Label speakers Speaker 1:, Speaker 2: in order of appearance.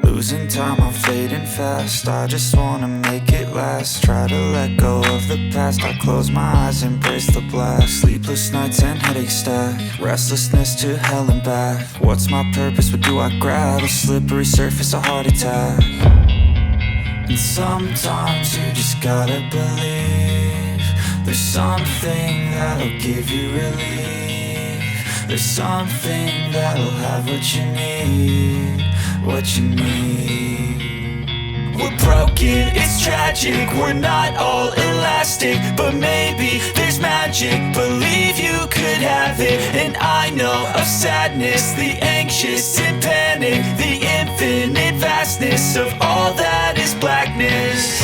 Speaker 1: Losing time, I'm fading fast. I just wanna make it last. Try to let go of the past. I close my eyes, embrace the blast. Sleepless nights and headaches stack. Restlessness to hell and back. What's my purpose? What do I grab? A slippery surface, a heart attack. And sometimes you just gotta believe there's something that'll give you relief. There's something that'll have what you need, what you need. We're broken, it's tragic, we're not all elastic, but maybe there's magic. Believe you could have it. And I know of sadness, the anxious and panic, the infinite vastness of all that is blackness.